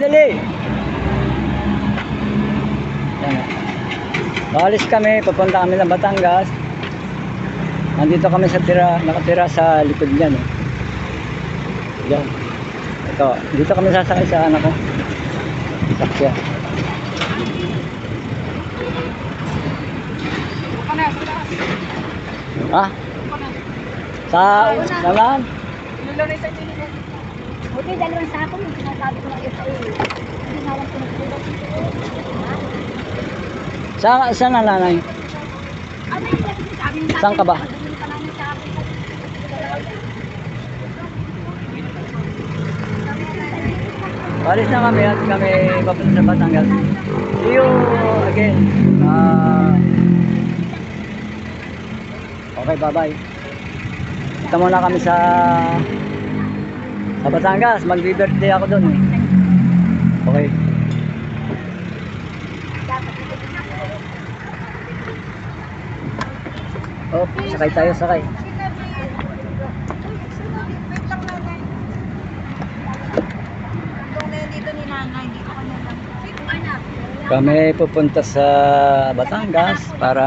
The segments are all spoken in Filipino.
dali. Yan. Alis kami, papunta kami ng Batangas. Nandito kami sa nakatira sa likod niyan. Yan. Ito, dito kami sasakay sa anak ko. Sakya. Ha? Saan? Buti dalawang sako yung sinasabi ko ng FA. Hindi nga lang pinagpulot. Saan ang nanay? Saan ka ba? Alis na kami at kami papunta sa Batangas. See you again. Okay, bye-bye. Kita muna kami sa Batangas. Magbi-birthday ako doon. Okay. Oh, sakay tayo, sakay. Kami pupunta sa Batangas para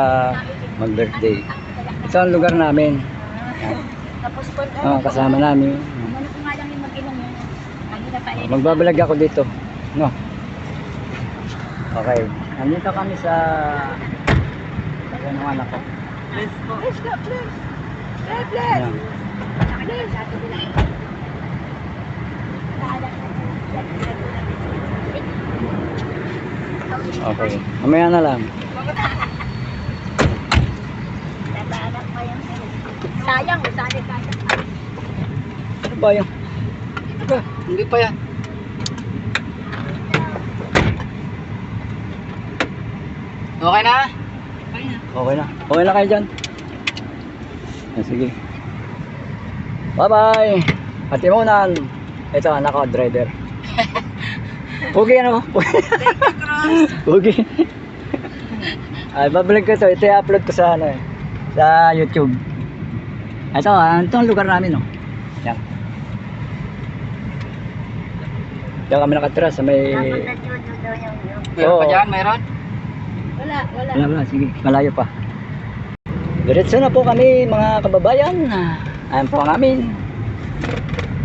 mag-birthday. Ito ang lugar namin. Kasama namin. Magbabalag ako dito. No. Okay. Nandito kami sa ng anak ko. Let's go, please. Let's. Okay. Mamaya na lang. Sayang. Ano ba yung? Hindi pa yan. Okay na? Okay na. Okay na kayo dyan. Sige. Bye-bye. Atimunan. Ito anak ko, driver. Pugi ano? Pugi. Ay, babalik ko ito. Ito i-upload ko sa ano sa YouTube. Ito ang lugar namin no. Yan. Diyan kami nakatira sa may... Meron pa dyan? Meron? Wala. Sige, malayo pa. Diretso na po kami mga kababayan. Ayan po ang amin.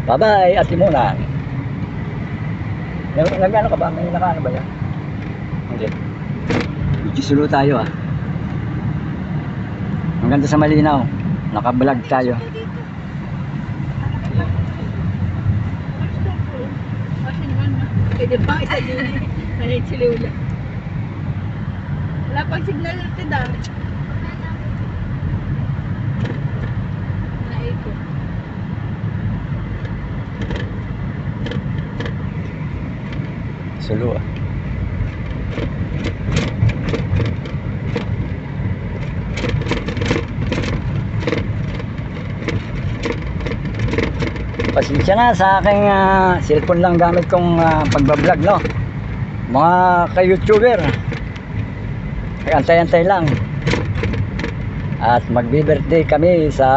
Bye-bye, Atimunan. Nag-ano ka ba? May naka-ano ba yan? Hindi. Sulo tayo Ang ganda sa malinaw. Naka-vlog tayo. Pwede pa isa din. Siliwala. Wala pang signal natin dami. Naikot. Sulo Pasensya na sa aking cellphone lang gamit kong pagbablog no. Mga ka-YouTuber. Antay-antay lang. At magbi-birthday kami sa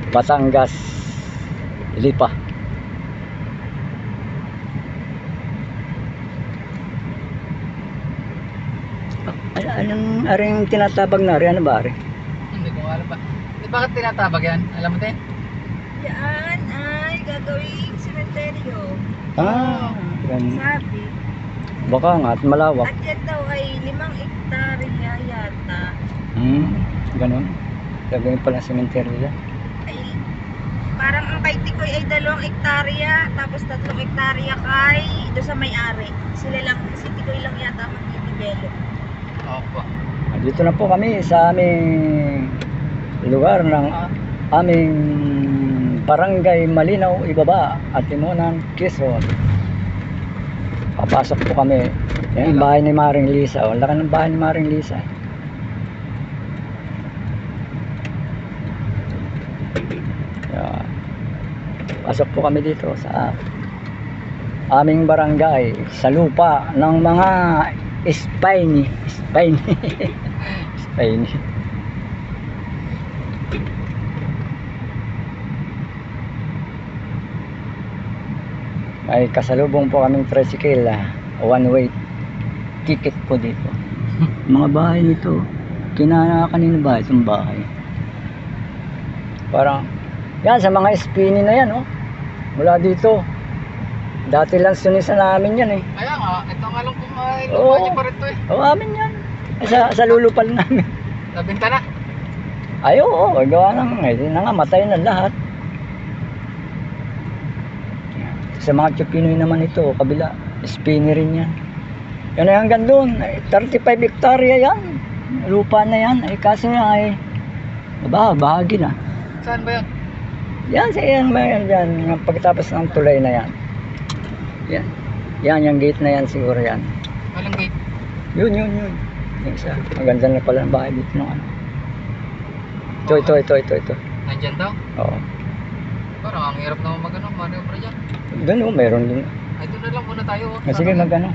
Batangas, Lipa. Anong aring tinatabag na rin? Ano ba rin? Hindi ko alam pa. Bakit tinatabag yan? Alam mo din? Yan ay gagawing sementeryo. Ganun. Sabi. Baka nga at malawak. At yan daw ay 5 hektarya yata. Ganun. Gagawin pala cemetery yan. Ay, parang ang kay Tikoy ay 2 hektarya. Tapos 3 hektarya kay doon sa may-ari. Sila lang, si Tikoy lang yata mag-develop. Opo. Dito na po kami sa aming lugar ng aming Barangay Malinaw, Ibaba, Atimunan, Quezon. Papasok po kami. Yan ang bahay ni Maring Lisa. Ang laki ng bahay ni Maring Lisa. Yan. Pasok po kami dito sa aming barangay sa lupa ng mga Spiny. ay kasalubong po kaming tricycle, one way ticket po dito. Mga bahay nito, kanino ba itong bahay? Parang yan sa mga spini na yan, oh. Mula dito. Dati lang sunisa namin yan eh. Kaya nga, ito nga lang kung Oo. lupa niya pa rin to eh. Oo, amin yan. Sa lulupal namin. Nabinta na. Ay, oo, gawa ng hindi na nga, matay na lahat. Sa mga Chupinoy naman ito, kabila, spini rin yan. Yan ay hanggang doon, 35 hektarya yan. Lupa na yan, ay kaso yan ay bahagi na. Saan ba yun? Yan, sa yan, yan, yan, yung pagkatapos ng tulay na yan. Yan, yan, yung gate na yan siguro yan. Walang gate. Yun. Yung isa, maganda na pala ang bahay dito ng ano. Ito. Nandyan daw? Oo. Parang ang hirap naman mag-ano, manobra dyan. Doon, meron din. Ay, doon na lang muna tayo. Sige, mag-ano.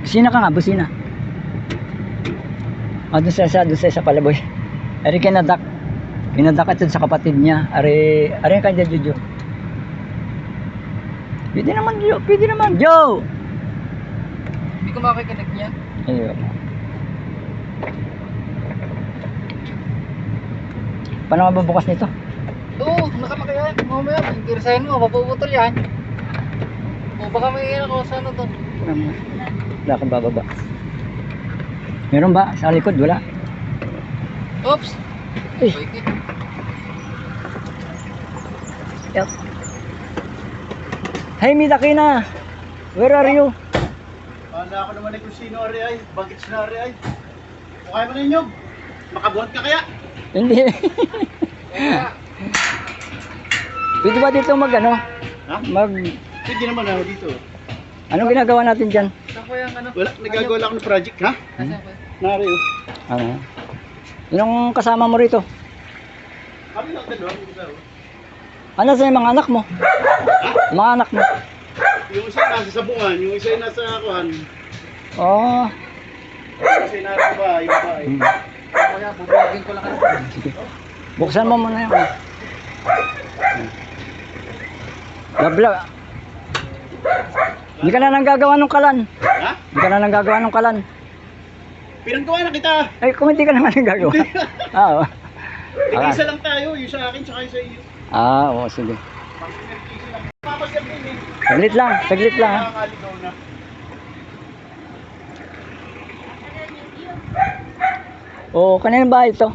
Busina ka nga, busina. Doon sa palaboy. Ari kinadak. Kinadak ito sa kapatid niya. Ari ka dyan, Jojo. Pwede naman, Joe! Hindi ko makikinig niya. Ayun. Paano mabubukas nito? Oo, nakalaki yan. Mamaya, pagkirasahin mo, mapuputol yan. O baka may ako sa ano to. Wala kang bababa. Meron ba? Sa likod, wala. Oops! Eh. Bike eh. Yep. Hey, Midakina! Where are you? Wala ako naman ay kung sino ari ay, bakit sino ari ay. Kung kaya mo na inyog, makabuhat ka kaya? Hindi. Kaya, Pwede ba dito mag-ano? Ha? Pwede naman ako dito. Anong ginagawa natin dyan? saan ko yung ano? Wala, nagagawa lang ako ng project, ha? Nasaan ko? Nari oh. Ano? Yung kasama mo rito? Kami lang dalawa, hindi ko dalawa. Ano sa mga anak mo? Mga anak mo? Yung isa nasa sabungan, yung isa nasa kuhan, Oh. yung isa nasa bahay, bahay. Kaya, bubugin ko lang ano. Sige. Buksan mo muna yun. Labla. Hindi ka na nang gagawa ng kalan. Ha? Hindi ka na nang gagawa ng kalan. Pinanggawa na kita. Ay, kung hindi ka naman nang gagawa. Oo. Nag-isa lang tayo, yung sa akin, tsaka yung sa iyo. Oo, sige. Papasyal din eh. Saglit lang. Ha? Nakakaligaw na. Oo, kanina ba ito?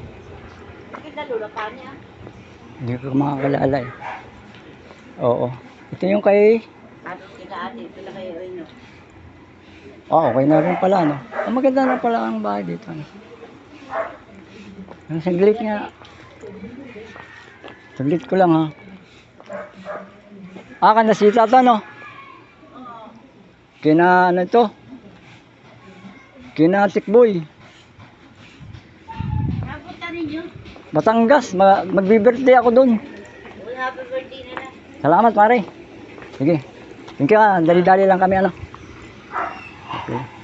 Bakit nalula pa niya? Hindi ko makakalala eh. Oo. Ito yung kay... Ano sila ate, sila kayo rin yun. Okay na rin pala, no? Maganda na pala ang bahay dito. No? Ang saglit nga. Saglit ko lang, ha? Kanasita to, no? Kina, ano ito? Kina Tikboy. Napunta ninyo? Batangas. Magbi-birthday ako dun. Happy birthday na lang. Salamat, pare. Sige. Thank you, ha? Dali-dali lang kami, ano? Okay.